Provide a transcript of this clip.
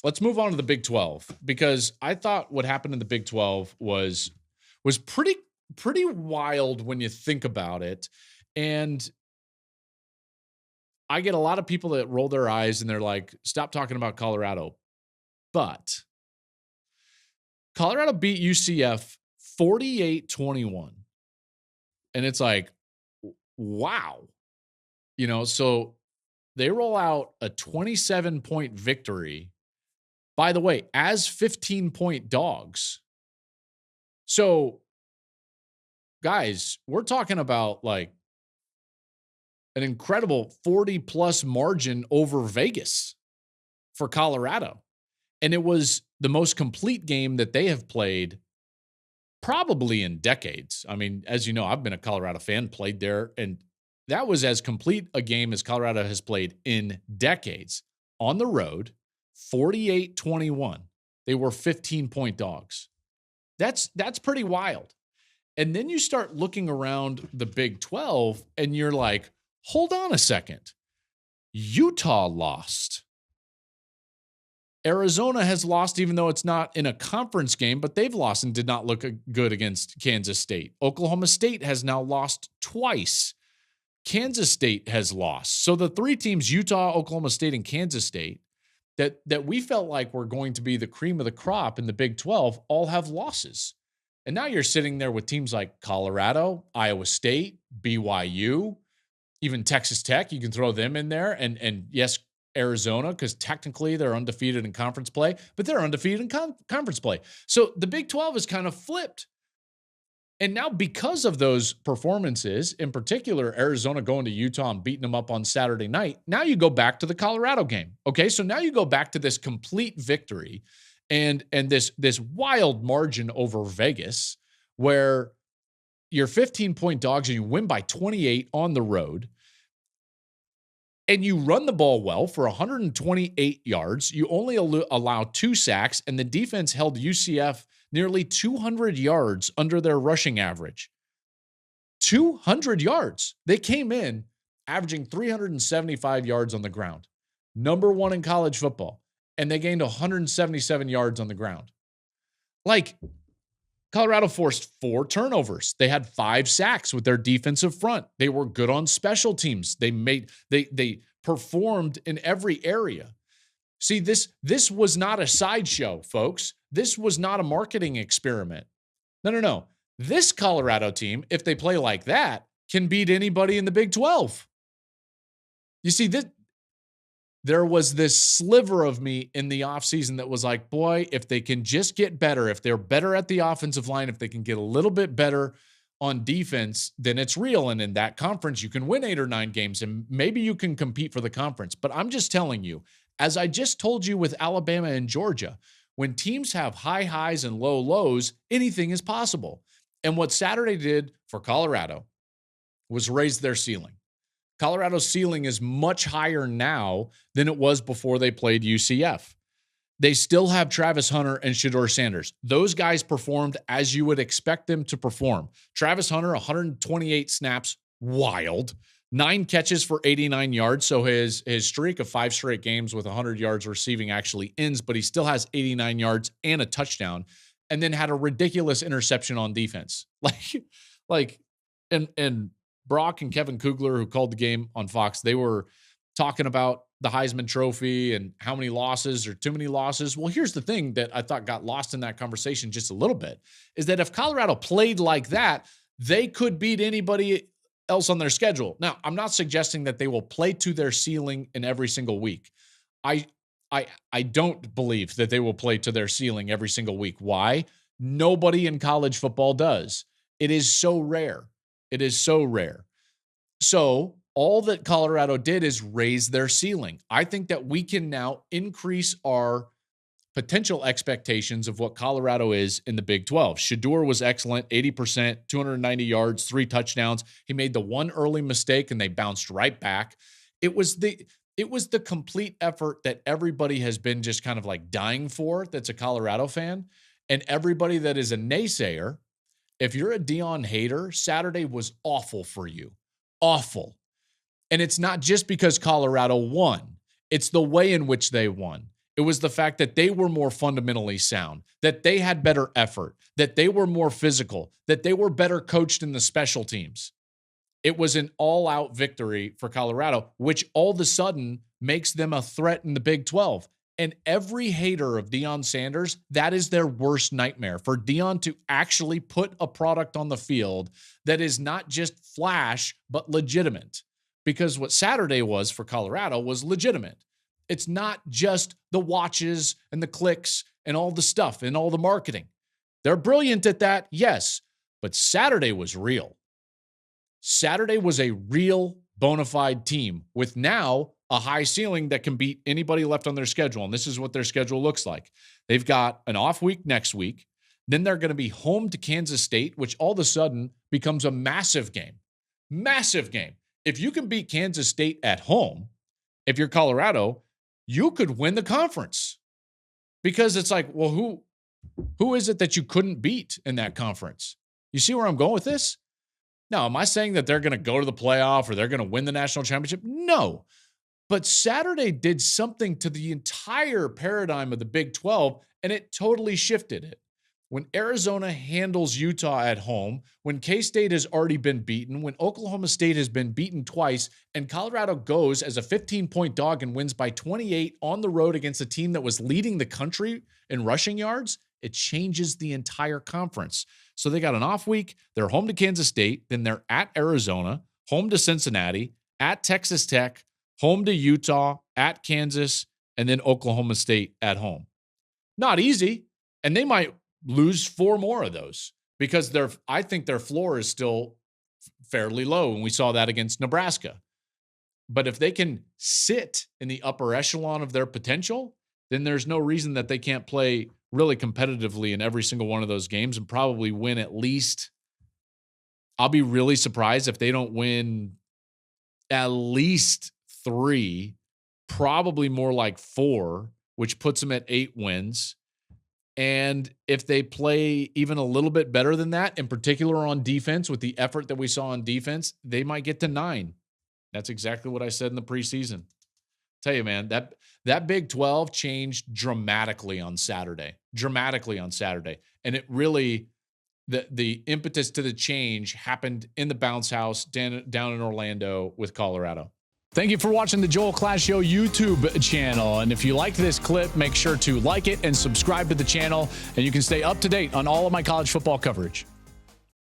let's move on to the Big 12, because I thought what happened in the Big 12 was pretty wild when you think about it. And I get a lot of people that roll their eyes and they're like, stop talking about Colorado. But Colorado beat UCF 48-21. And it's like, wow. So they roll out a 27-point victory, by the way, as 15-point dogs. So, guys, we're talking about like an incredible 40-plus margin over Vegas for Colorado. And it was the most complete game that they have played probably in decades. I mean, as you know, I've been a Colorado fan, played there, and that was as complete a game as Colorado has played in decades. On the road, 48-21. They were 15-point dogs. That's pretty wild. And then you start looking around the Big 12 and you're like, hold on a second. Utah lost. Arizona has lost, even though it's not in a conference game, but they've lost and did not look good against Kansas State. Oklahoma State has now lost twice. Kansas State has lost. So the three teams, Utah, Oklahoma State, and Kansas State, that we felt like were going to be the cream of the crop in the Big 12, all have losses. And now you're sitting there with teams like Colorado, Iowa State, BYU, even Texas Tech. You can throw them in there. And yes, Arizona, because technically they're undefeated in conference play, but they're undefeated in conference play. So the Big 12 is kind of flipped. And now because of those performances, in particular, Arizona going to Utah and beating them up on Saturday night, now you go back to the Colorado game. Okay, so now you go back to this complete victory and this wild margin over Vegas, where you're 15-point dogs and you win by 28 on the road. And you run the ball well for 128 yards. You only allow 2 sacks, and the defense held UCF nearly 200 yards under their rushing average. 200 yards. They came in averaging 375 yards on the ground. Number 1 in college football. And they gained 177 yards on the ground. Like, Colorado forced 4 turnovers. They had 5 sacks with their defensive front. They were good on special teams. They performed in every area. See, this was not a sideshow, folks. This was not a marketing experiment. No. This Colorado team, if they play like that, can beat anybody in the Big 12. You see, there was this sliver of me in the offseason that was like, boy, if they can just get better, if they're better at the offensive line, if they can get a little bit better on defense, then it's real. And in that conference, you can win 8 or 9 games and maybe you can compete for the conference. But I'm just telling you, as I just told you with Alabama and Georgia, when teams have high highs and low lows, anything is possible. And what Saturday did for Colorado was raise their ceiling. Colorado's ceiling is much higher now than it was before they played UCF. They still have Travis Hunter and Shedeur Sanders. Those guys performed as you would expect them to perform. Travis Hunter, 128 snaps, wild. 9 catches for 89 yards. So his streak of 5 straight games with 100 yards receiving actually ends, but he still has 89 yards and a touchdown, and then had a ridiculous interception on defense. And Brock and Kevin Kugler, who called the game on Fox, they were talking about the Heisman Trophy and how many losses or too many losses. Well, here's the thing that I thought got lost in that conversation just a little bit, is that if Colorado played like that, they could beat anybody else on their schedule. Now, I'm not suggesting that they will play to their ceiling in every single week. I don't believe that they will play to their ceiling every single week. Why? Nobody in college football does. It is so rare. It is so rare. So all that Colorado did is raise their ceiling. I think that we can now increase our potential expectations of what Colorado is in the Big 12. Shedeur was excellent, 80%, 290 yards, 3 touchdowns. He made the one early mistake and they bounced right back. It was the complete effort that everybody has been just kind of like dying for, that's a Colorado fan. And everybody that is a naysayer, if you're a Dion hater, Saturday was awful for you. Awful. And it's not just because Colorado won. It's the way in which they won. It was the fact that they were more fundamentally sound, that they had better effort, that they were more physical, that they were better coached in the special teams. It was an all-out victory for Colorado, which all of a sudden makes them a threat in the Big 12. And every hater of Deion Sanders, that is their worst nightmare, for Deion to actually put a product on the field that is not just flash, but legitimate. Because what Saturday was for Colorado was legitimate. It's not just the watches and the clicks and all the stuff and all the marketing. They're brilliant at that, yes, but Saturday was real. Saturday was a real bona fide team with now a high ceiling that can beat anybody left on their schedule. And this is what their schedule looks like. They've got an off week next week. Then they're going to be home to Kansas State, which all of a sudden becomes a massive game. Massive game. If you can beat Kansas State at home, if you're Colorado, you could win the conference. Because it's like, well, who is it that you couldn't beat in that conference? You see where I'm going with this? Now, am I saying that they're going to go to the playoff or they're going to win the national championship? No. But Saturday did something to the entire paradigm of the Big 12, and it totally shifted it. When Arizona handles Utah at home, when K-State has already been beaten, when Oklahoma State has been beaten twice, and Colorado goes as a 15-point dog and wins by 28 on the road against a team that was leading the country in rushing yards, it changes the entire conference. So they got an off week. They're home to Kansas State. Then they're at Arizona, home to Cincinnati, at Texas Tech, home to Utah, at Kansas, and then Oklahoma State at home. Not easy. And they might lose 4 more of those because I think their floor is still fairly low. And we saw that against Nebraska. But if they can sit in the upper echelon of their potential, then there's no reason that they can't play really competitively in every single one of those games and probably win at least. I'll be really surprised if they don't win at least 3, probably more like 4, which puts them at 8 wins. And if they play even a little bit better than that, in particular on defense, with the effort that we saw on defense, they might get to 9. That's exactly what I said in the preseason. Tell you, man, that Big 12 changed dramatically on Saturday. And it really, the impetus to the change happened in the bounce house down in Orlando with Colorado. Thank you for watching the Joel Klatt Show YouTube channel. And if you liked this clip, make sure to like it and subscribe to the channel. And you can stay up to date on all of my college football coverage.